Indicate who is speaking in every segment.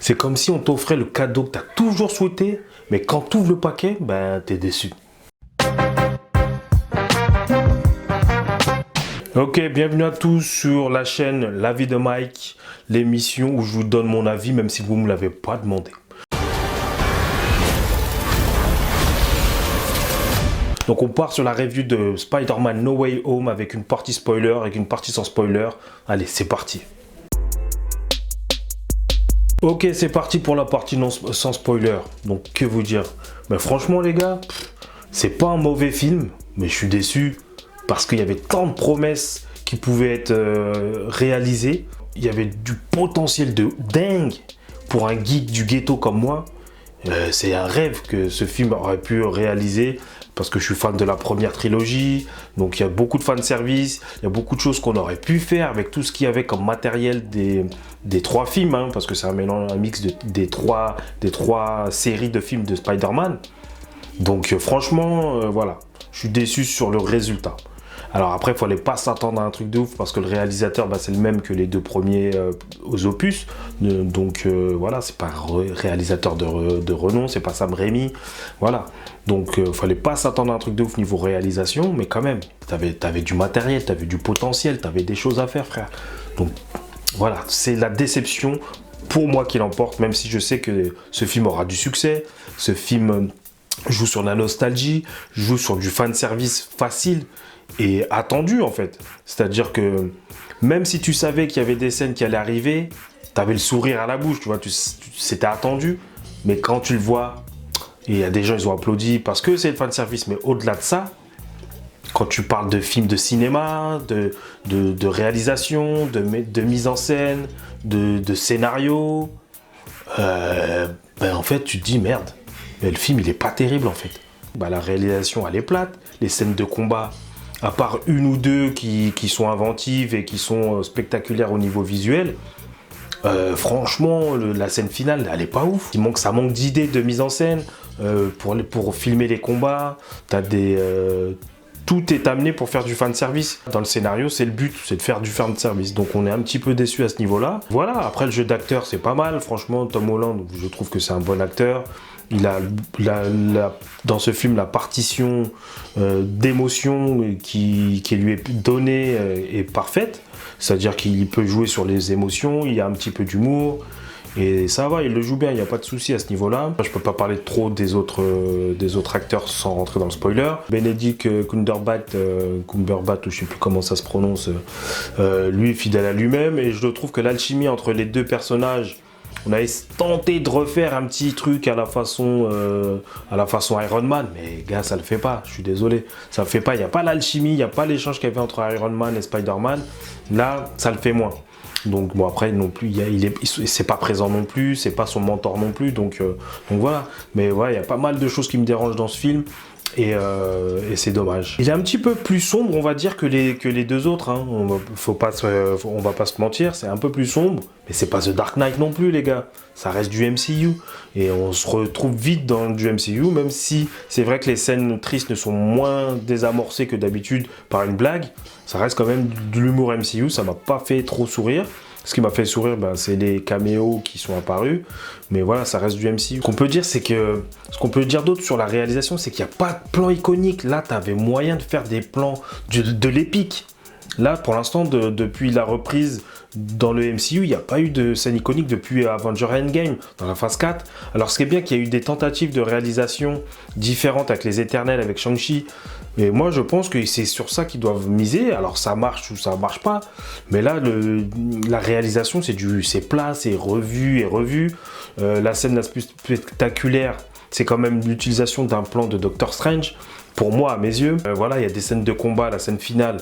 Speaker 1: C'est comme si on t'offrait le cadeau que tu as toujours souhaité, mais quand tu ouvres le paquet, ben t'es déçu. Ok, bienvenue à tous sur la chaîne L'avis de Mike, l'émission où je vous donne mon avis même si vous ne me l'avez pas demandé. Donc on part sur la review de Spider-Man No Way Home avec une partie spoiler, avec une partie sans spoiler. Allez, c'est parti. Ok, c'est parti pour la partie sans spoiler. Donc que vous dire? Ben, franchement les gars, c'est pas un mauvais film, mais je suis déçu parce qu'il y avait tant de promesses qui pouvaient être réalisées. Il y avait du potentiel de dingue pour un geek du ghetto comme moi. C'est un rêve que ce film aurait pu réaliser parce que je suis fan de la première trilogie, donc il y a beaucoup de fanservice, il y a beaucoup de choses qu'on aurait pu faire avec tout ce qu'il y avait comme matériel des trois films, hein, parce que c'est un mélange, un mix des trois séries de films de Spider-Man. Donc franchement, voilà, je suis déçu sur le résultat. Alors après, il ne fallait pas s'attendre à un truc de ouf parce que le réalisateur, bah, c'est le même que les deux premiers aux opus. Donc voilà, c'est pas un réalisateur de renom, c'est pas Sam Raimi. Voilà. Donc il ne fallait pas s'attendre à un truc de ouf niveau réalisation, mais quand même, t'avais du matériel, t'avais du potentiel, t'avais des choses à faire, frère. Donc voilà, c'est la déception pour moi qui l'emporte, même si je sais que ce film aura du succès. Ce film joue sur la nostalgie, joue sur du fanservice facile et attendu en fait. C'est-à-dire que même si tu savais qu'il y avait des scènes qui allaient arriver, t'avais le sourire à la bouche, tu vois, c'était attendu. Mais quand tu le vois, et il y a des gens, ils ont applaudi parce que c'est le fanservice, mais au-delà de ça, quand tu parles de films de cinéma, de réalisation, de mise en scène, de scénario, ben en fait tu te dis merde, mais le film il est pas terrible en fait. Ben, la réalisation elle est plate, les scènes de combat, à part une ou deux qui sont inventives et qui sont spectaculaires au niveau visuel, franchement, la scène finale, elle est pas ouf. Ça manque d'idées de mise en scène pour filmer les combats. Tout est amené pour faire du fanservice. Dans le scénario, c'est le but, c'est de faire du fanservice. Donc on est un petit peu déçu à ce niveau-là. Voilà, après le jeu d'acteur, c'est pas mal. Franchement, Tom Holland, je trouve que c'est un bon acteur. Il a dans ce film la partition d'émotion qui lui est donnée est parfaite. C'est-à-dire qu'il peut jouer sur les émotions, il y a un petit peu d'humour. Et ça va, il le joue bien, il n'y a pas de souci à ce niveau-là. Je ne peux pas parler trop des autres acteurs sans rentrer dans le spoiler. Benedict Cumberbatch, ou je ne sais plus comment ça se prononce, lui est fidèle à lui-même. Et je trouve que l'alchimie entre les deux personnages, on a tenté de refaire un petit truc à la façon Iron Man, mais gars, ça le fait pas, je suis désolé. Ça le fait pas, il n'y a pas l'alchimie, il n'y a pas l'échange qu'il y avait entre Iron Man et Spider-Man. Là, ça le fait moins. Donc bon, après non plus, c'est pas présent non plus, c'est pas son mentor non plus, donc voilà. Mais ouais, il y a pas mal de choses qui me dérangent dans ce film. Et c'est dommage. Il est un petit peu plus sombre, on va dire, que les deux autres. Hein. On va pas se mentir, c'est un peu plus sombre. Mais c'est pas The Dark Knight non plus, les gars. Ça reste du MCU. Et on se retrouve vite dans du MCU, même si c'est vrai que les scènes tristes ne sont moins désamorcées que d'habitude par une blague. Ça reste quand même de l'humour MCU, ça m'a pas fait trop sourire. Ce qui m'a fait sourire, ben, c'est les caméos qui sont apparus. Mais voilà, ça reste du MCU. Ce qu'on peut dire d'autre sur la réalisation, c'est qu'il n'y a pas de plan iconique. Là, tu avais moyen de faire des plans de l'épique. Là, pour l'instant, depuis la reprise dans le MCU, il n'y a pas eu de scène iconique depuis Avengers Endgame, dans la phase 4. Alors, ce qui est bien, qu'il y a eu des tentatives de réalisation différentes avec les Éternels, avec Shang-Chi. Et moi, je pense que c'est sur ça qu'ils doivent miser. Alors, ça marche ou ça marche pas. Mais là, la réalisation, c'est plat, c'est revu et revu. La scène la plus spectaculaire, c'est quand même l'utilisation d'un plan de Doctor Strange. Pour moi, à mes yeux, voilà, il y a des scènes de combat, la scène finale.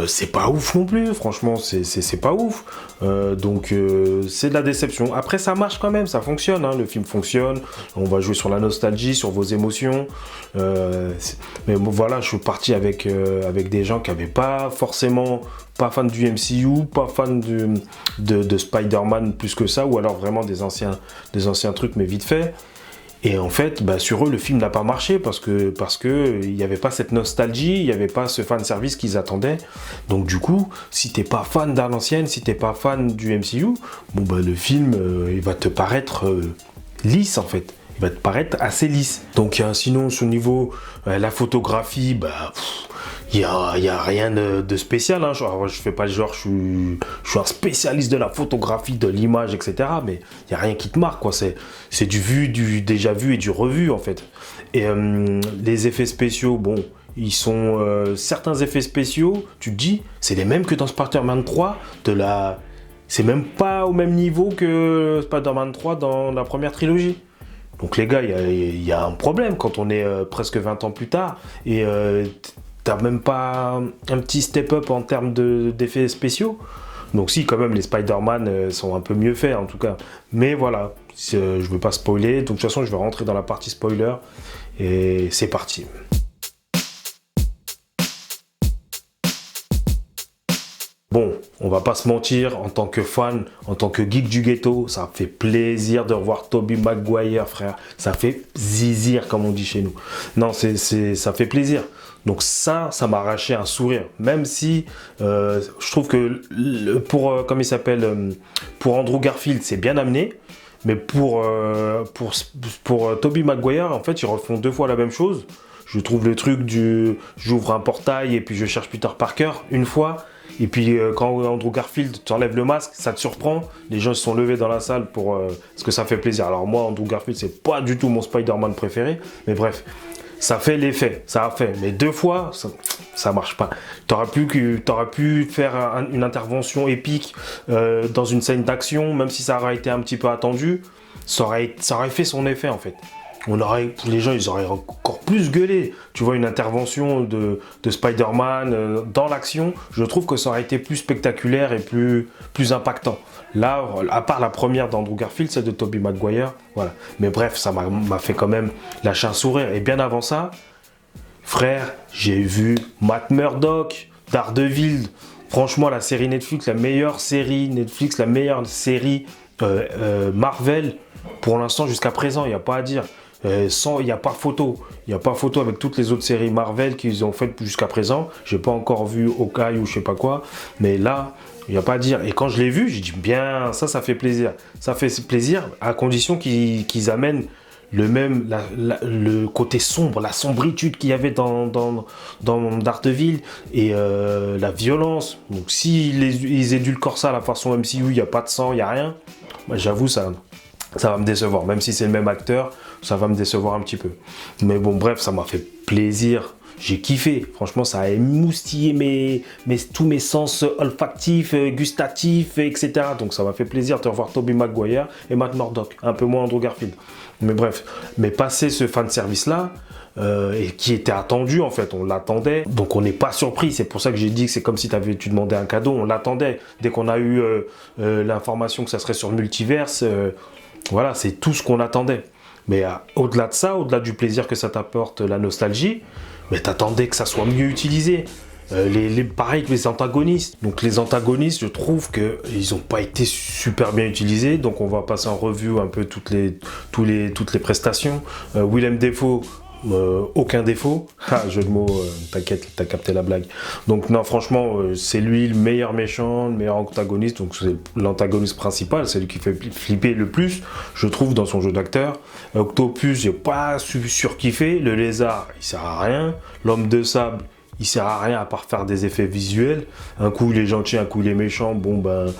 Speaker 1: C'est pas ouf non plus, franchement, c'est pas ouf. Donc c'est de la déception. Après, ça marche quand même, ça fonctionne, hein, le film fonctionne. On va jouer sur la nostalgie, sur vos émotions. Mais bon, voilà, je suis parti avec des gens qui n'avaient pas forcément pas fan du MCU, pas fan de Spider-Man plus que ça, ou alors vraiment des anciens trucs, mais vite fait. Et en fait, bah, sur eux, le film n'a pas marché parce que il n'y avait pas cette nostalgie, il n'y avait pas ce fan service qu'ils attendaient. Donc du coup, si t'es pas fan d'à l'ancienne, si t'es pas fan du MCU, bon bah le film, il va te paraître lisse en fait. Il va te paraître assez lisse. Donc sinon, au niveau la photographie, bah il y a rien de spécial. Hein. Je fais pas le genre, je suis un spécialiste de la photographie, de l'image, etc. Mais il y a rien qui te marque, quoi. C'est du vu, du déjà vu et du revu en fait. Et les effets spéciaux, bon, ils sont certains effets spéciaux. Tu te dis, c'est les mêmes que dans Spider-Man 3 c'est même pas au même niveau que Spider-Man 3 dans la première trilogie. Donc les gars, il y a un problème quand on est presque 20 ans plus tard et t'as même pas un petit step-up en termes d'effets spéciaux. Donc si, quand même, les Spider-Man sont un peu mieux faits en tout cas. Mais voilà, je veux pas spoiler. Donc de toute façon, je vais rentrer dans la partie spoiler et c'est parti. Bon, on va pas se mentir, en tant que fan, en tant que geek du ghetto, ça fait plaisir de revoir Tobey Maguire, frère. Ça fait zizir, comme on dit chez nous. Non, ça fait plaisir. Donc ça m'a arraché un sourire. Même si je trouve que comme il s'appelle, pour Andrew Garfield, c'est bien amené. Mais pour Tobey Maguire, en fait, ils refont 2 fois la même chose. Je trouve le truc j'ouvre un portail et puis je cherche Peter Parker une fois. Et puis quand Andrew Garfield t'enlève le masque, ça te surprend. Les gens se sont levés dans la salle parce que ça fait plaisir. Alors moi, Andrew Garfield, c'est pas du tout mon Spider-Man préféré. Mais bref, ça fait l'effet, ça a fait. Mais 2 fois, ça marche pas. T'aurais pu faire une intervention épique dans une scène d'action, même si ça aurait été un petit peu attendu. Ça aurait fait son effet en fait. Les gens, ils auraient encore plus gueulé. Tu vois, une intervention de Spider-Man dans l'action, je trouve que ça aurait été plus spectaculaire et plus impactant. Là, à part la première d'Andrew Garfield, celle de Tobey Maguire, voilà. Mais bref, ça m'a fait quand même lâcher un sourire. Et bien avant ça, frère, j'ai vu Matt Murdock, Daredevil. Franchement, la série Netflix, la meilleure série Netflix, la meilleure série Marvel, pour l'instant, jusqu'à présent, il n'y a pas à dire. Il n'y a pas photo. Il n'y a pas photo avec toutes les autres séries Marvel qu'ils ont faites jusqu'à présent. J'ai pas encore vu Hawkeye ou je sais pas quoi. Mais là, il n'y a pas à dire. Et quand je l'ai vu, j'ai dit bien, ça fait plaisir. Ça fait plaisir à condition qu'ils amènent le côté sombre, la sombritude qu'il y avait dans Daredevil et la violence. Donc s'ils édulcorent ça à la façon MCU, il n'y a pas de sang, il n'y a rien. Moi, j'avoue, ça va me décevoir. Même si c'est le même acteur, ça va me décevoir un petit peu. Mais bon, bref, ça m'a fait plaisir. J'ai kiffé. Franchement, ça a émoustillé tous mes sens olfactifs, gustatifs, etc. Donc ça m'a fait plaisir de revoir Tobey Maguire et Matt Murdock. Un peu moins Andrew Garfield. Mais bref, passer ce fanservice-là, et qui était attendu en fait, on l'attendait, donc on n'est pas surpris. C'est pour ça que j'ai dit que c'est comme si tu demandais un cadeau, on l'attendait. Dès qu'on a eu l'information que ça serait sur le multiverse, voilà, c'est tout ce qu'on attendait. Mais au-delà de ça, au-delà du plaisir que ça t'apporte, la nostalgie, mais t'attendais que ça soit mieux utilisé. Pareil que les antagonistes. Donc les antagonistes, je trouve qu'ils n'ont pas été super bien utilisés. Donc on va passer en revue un peu toutes les prestations. Willem Dafoe, aucun défaut. Jeu de mots, t'inquiète, t'as capté la blague. Donc non, franchement, c'est lui le meilleur méchant, le meilleur antagoniste. Donc c'est l'antagoniste principal, c'est lui qui fait flipper le plus, je trouve, dans son jeu d'acteur. Octopus, j'ai pas surkiffé. Le lézard, il sert à rien. L'homme de sable, il sert à rien à part faire des effets visuels. Un coup il est gentil, un coup il est méchant. Bon ben,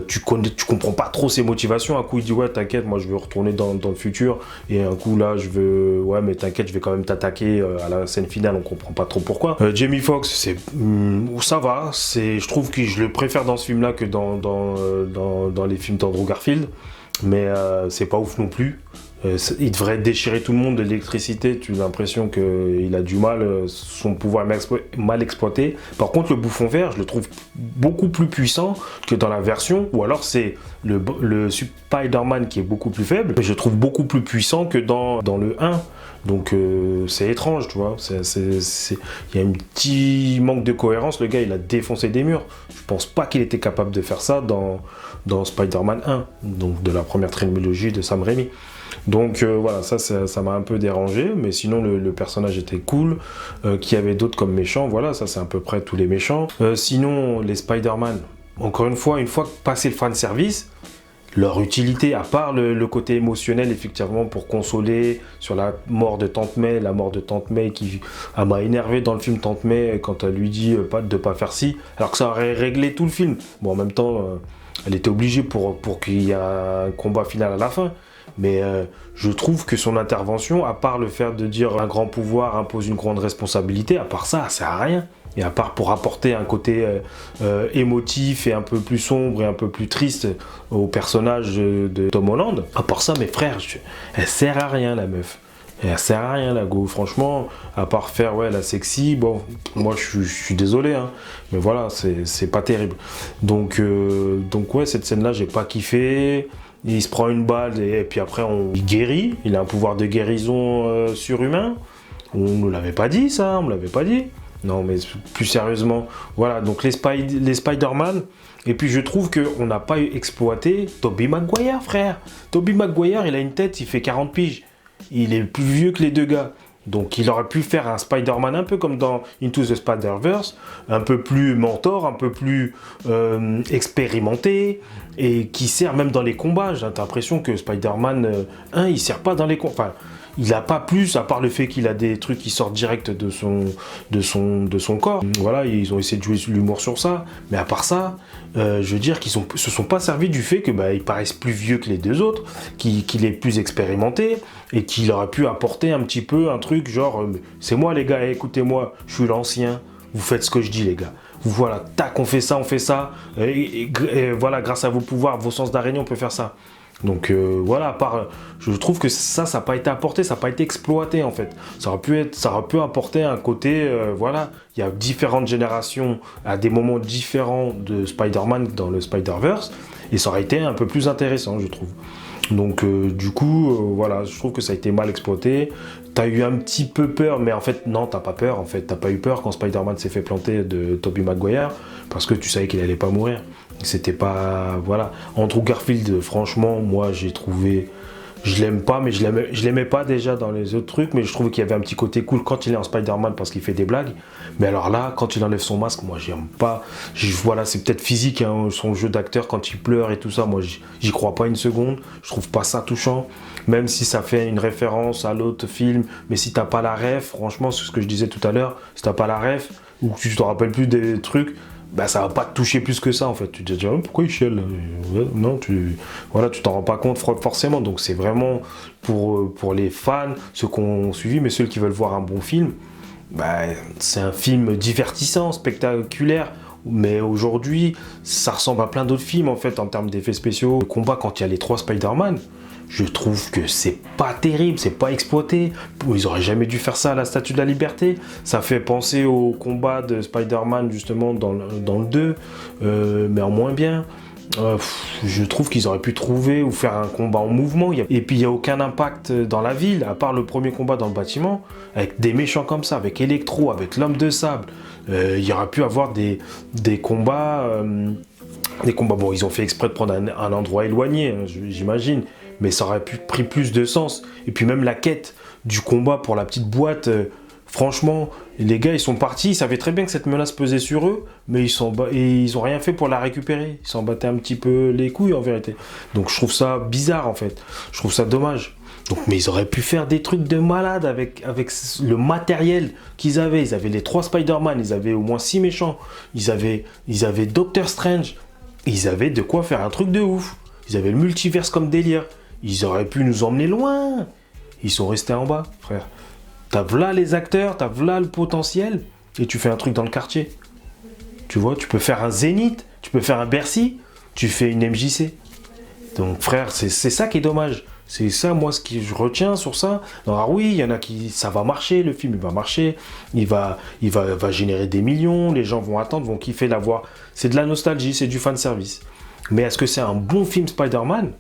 Speaker 1: tu comprends pas trop ses motivations. Un coup il dit ouais t'inquiète, moi je veux retourner dans le futur. Et un coup là ouais mais t'inquiète, je vais quand même t'attaquer à la scène finale. On comprend pas trop pourquoi. Jamie Foxx, ça va. Je trouve que je le préfère dans ce film là que dans les films d'Andrew Garfield. Mais c'est pas ouf non plus. Il devrait déchirer tout le monde de l'électricité. Tu as l'impression qu'il a du mal, son pouvoir mal exploité. Par contre, le bouffon vert, je le trouve beaucoup plus puissant que dans la version, ou alors c'est le Spider-Man qui est beaucoup plus faible, mais je le trouve beaucoup plus puissant que dans le 1. Donc c'est étrange, tu vois. Il y a un petit manque de cohérence. Le gars, il a défoncé des murs. Je pense pas qu'il était capable de faire ça dans Spider-Man 1, donc de la première trilogie de Sam Raimi. Donc voilà, ça m'a un peu dérangé, mais sinon le personnage était cool. Qu'il y avait d'autres comme méchants, voilà, ça c'est à peu près tous les méchants. Sinon, les Spider-Man, encore une fois passé le fanservice, leur utilité, à part le côté émotionnel, effectivement, pour consoler sur la mort de Tante May qui m'a énervé dans le film Tante May quand elle lui dit de pas faire ci, alors que ça aurait réglé tout le film. Bon, en même temps, elle était obligée pour qu'il y ait un combat final à la fin. Mais je trouve que son intervention, à part le fait de dire un grand pouvoir impose une grande responsabilité, à part ça sert à rien. Et à part pour apporter un côté émotif et un peu plus sombre et un peu plus triste au personnage de Tom Holland, à part ça, mes frères, elle sert à rien, la meuf. Elle sert à rien, la go. Franchement, à part faire la sexy, bon, moi je suis désolé, hein, mais voilà, c'est pas terrible. Donc ouais, cette scène-là, j'ai pas kiffé. Il se prend une balle et puis après il guérit. Il a un pouvoir de guérison surhumain. On ne l'avait pas dit, ça, on me l'avait pas dit. Non, mais plus sérieusement, voilà, donc les Spider-Man, et puis je trouve qu'on n'a pas exploité Tobey Maguire, frère. Tobey Maguire, il a une tête, il fait 40 piges. Il est plus vieux que les deux gars. Donc il aurait pu faire un Spider-Man un peu comme dans Into the Spider-Verse, un peu plus mentor, un peu plus expérimenté, et qui sert même dans les combats. J'ai l'impression que Spider-Man 1, il sert pas dans les combats. Enfin, il n'a pas plus, à part le fait qu'il a des trucs qui sortent direct de son corps. Voilà, ils ont essayé de jouer l'humour sur ça. Mais à part ça, je veux dire qu'ils se sont pas servis du fait que ils paraissent plus vieux que les deux autres, qu'il est plus expérimenté, et qu'il aurait pu apporter un petit peu un truc genre c'est moi les gars, écoutez-moi, je suis l'ancien, vous faites ce que je dis les gars. Voilà, tac, on fait ça, et voilà, grâce à vos pouvoirs, vos sens d'araignée, on peut faire ça. Donc voilà, à part, je trouve que ça n'a pas été apporté, ça n'a pas été exploité en fait. Ça aurait pu apporter un côté, voilà, il y a différentes générations à des moments différents de Spider-Man dans le Spider-Verse, et ça aurait été un peu plus intéressant, je trouve. Donc du coup, voilà, je trouve que ça a été mal exploité. T'as eu un petit peu peur, mais en fait, non, t'as pas peur. En fait, t'as pas eu peur quand Spider-Man s'est fait planter de Tobey Maguire, parce que tu savais qu'il allait pas mourir. C'était pas... Voilà. Andrew Garfield, franchement, moi, j'ai trouvé... Je l'aime pas, mais je l'aimais pas déjà dans les autres trucs, mais je trouve qu'il y avait un petit côté cool quand il est en Spider-Man parce qu'il fait des blagues. Mais alors là, quand il enlève son masque, moi j'aime pas. Voilà, c'est peut-être physique, hein, son jeu d'acteur quand il pleure et tout ça. Moi j'y crois pas une seconde. Je trouve pas ça touchant. Même si ça fait une référence à l'autre film, mais si t'as pas la ref, franchement, c'est ce que je disais tout à l'heure, si t'as pas la ref ou que tu te rappelles plus des trucs, ça va pas te toucher plus que ça en fait. Tu te dis pourquoi il chiale? Non, tu t'en rends pas compte forcément. Donc c'est vraiment pour les fans, ceux qui ont suivi, mais ceux qui veulent voir un bon film, c'est un film divertissant, spectaculaire. Mais aujourd'hui, ça ressemble à plein d'autres films en fait en termes d'effets spéciaux. Le combat quand il y a les 3 Spider-Man, je trouve que c'est pas terrible, c'est pas exploité. Ils auraient jamais dû faire ça à la Statue de la Liberté. Ça fait penser au combat de Spider-Man justement dans le 2, mais en moins bien. Je trouve qu'ils auraient pu trouver ou faire un combat en mouvement. Et puis il n'y a aucun impact dans la ville, à part le premier combat dans le bâtiment, avec des méchants comme ça, avec Electro, avec l'homme de sable. Il y aurait pu avoir des combats... bon, ils ont fait exprès de prendre un endroit éloigné, hein, j'imagine, mais ça aurait pu pris plus de sens. Et puis même la quête du combat pour la petite boîte, franchement, les gars, ils sont partis, ils savaient très bien que cette menace pesait sur eux, mais ils ont rien fait pour la récupérer. Ils s'en battaient un petit peu les couilles, en vérité. Donc je trouve ça bizarre, en fait. Je trouve ça dommage. Donc, mais ils auraient pu faire des trucs de malade avec le matériel qu'ils avaient. Ils avaient les 3 Spider-Man, ils avaient au moins 6 méchants. Ils avaient Doctor Strange. Ils avaient de quoi faire un truc de ouf. Ils avaient le multiverse comme délire. Ils auraient pu nous emmener loin. Ils sont restés en bas, frère. T'as v'là les acteurs, t'as v'là le potentiel, et tu fais un truc dans le quartier. Tu vois, tu peux faire un Zénith, tu peux faire un Bercy, tu fais une MJC. Donc frère, c'est ça qui est dommage. C'est ça, moi, ce que je retiens sur ça. Alors oui, il y en a qui... Ça va marcher, le film, il va marcher. Il va générer des millions. Les gens vont attendre, vont kiffer la voir. C'est de la nostalgie, c'est du fanservice. Mais est-ce que c'est un bon film Spider-Man?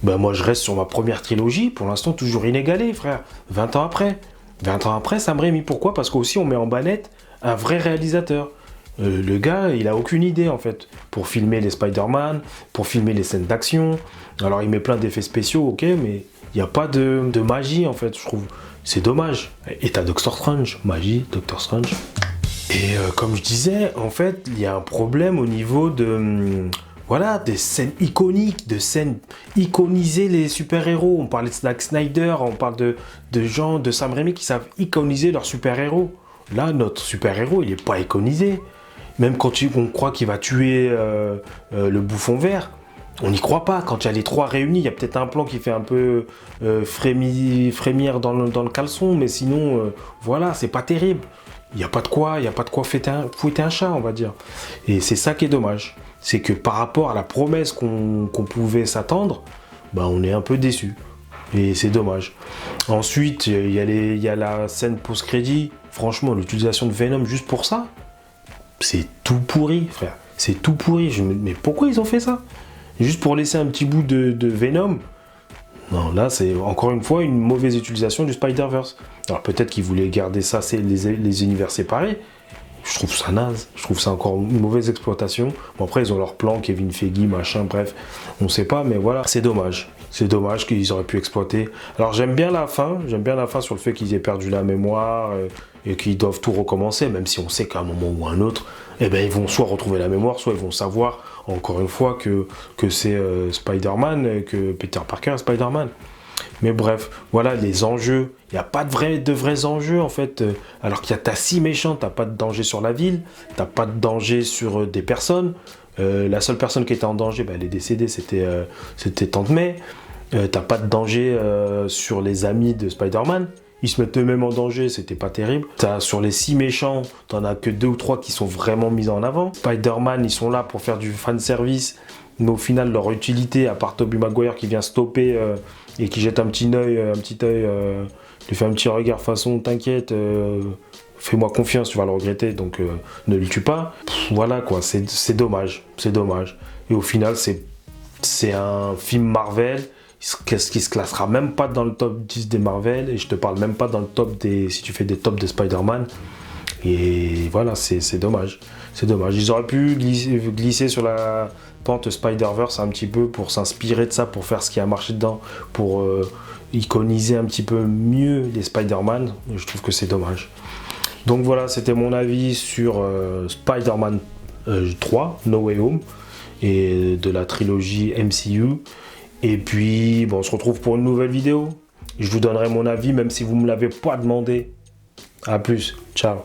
Speaker 1: Ben moi, je reste sur ma première trilogie, pour l'instant, toujours inégalée, frère. 20 ans après. 20 ans après, Sam Raimi. Pourquoi? Parce qu'aussi, on met en bannette un vrai réalisateur. Le gars, il a aucune idée, en fait, pour filmer les Spider-Man, pour filmer les scènes d'action. Alors, il met plein d'effets spéciaux, ok, mais il n'y a pas de magie, en fait, je trouve. C'est dommage. Et t'as Doctor Strange. Magie, Doctor Strange. Et comme je disais, en fait, il y a un problème au niveau de... voilà, des scènes iconiques, de scènes iconiser les super-héros. On parlait de Zack Snyder, on parle de gens, de Sam Raimi qui savent iconiser leurs super-héros. Là, notre super-héros, il n'est pas iconisé. Même quand on croit qu'il va tuer le bouffon vert, on n'y croit pas. Quand il y a les trois réunis, il y a peut-être un plan qui fait un peu frémir dans le caleçon, mais sinon, voilà, c'est pas terrible. Il n'y a pas de quoi fouetter un chat, on va dire. Et c'est ça qui est dommage. C'est que par rapport à la promesse qu'on pouvait s'attendre, bah, on est un peu déçu. Et c'est dommage. Ensuite, il y a la scène post-crédit. Franchement, l'utilisation de Venom juste pour ça, c'est tout pourri, frère. C'est tout pourri. Mais pourquoi ils ont fait ça? Juste pour laisser un petit bout de Venom? Non, là, c'est encore une fois une mauvaise utilisation du Spider-Verse. Alors peut-être qu'ils voulaient garder ça, c'est les univers séparés. Je trouve ça naze, je trouve ça encore une mauvaise exploitation. Bon, après, ils ont leur plan, Kevin Feige, machin, bref, on sait pas, mais voilà, c'est dommage. C'est dommage qu'ils auraient pu exploiter. Alors, j'aime bien la fin sur le fait qu'ils aient perdu la mémoire et qu'ils doivent tout recommencer, même si on sait qu'à un moment ou à un autre, eh ben, ils vont soit retrouver la mémoire, soit ils vont savoir, encore une fois, que c'est Spider-Man, que Peter Parker est Spider-Man. Mais bref, voilà les enjeux. Il n'y a pas de vrais enjeux en fait. Alors qu'il y a t'as 6 méchants, t'as pas de danger sur la ville, t'as pas de danger sur des personnes. La seule personne qui était en danger, bah, elle est décédée, c'était Tante May. T'as pas de danger sur les amis de Spider-Man. Ils se mettent eux-mêmes en danger, c'était pas terrible. Sur les 6 méchants, t'en as que 2 ou 3 qui sont vraiment mis en avant. Spider-Man, ils sont là pour faire du fanservice. Mais au final, leur utilité, à part Tobey Maguire qui vient stopper et qui jette un petit œil, lui fait un petit regard façon t'inquiète, fais-moi confiance, tu vas le regretter, donc ne le tue pas. Voilà quoi, c'est dommage, c'est dommage. Et au final, c'est un film Marvel qui se classera même pas dans le top 10 des Marvel, et je te parle même pas dans le top si tu fais des tops de Spider-Man. Et voilà, c'est dommage. C'est dommage. Ils auraient pu glisser sur la pente Spider-Verse un petit peu pour s'inspirer de ça, pour faire ce qui a marché dedans, pour iconiser un petit peu mieux les Spider-Man. Je trouve que c'est dommage. Donc voilà, c'était mon avis sur Spider-Man 3, No Way Home, et de la trilogie MCU. Et puis, bon, on se retrouve pour une nouvelle vidéo. Je vous donnerai mon avis, même si vous ne me l'avez pas demandé. A plus, ciao.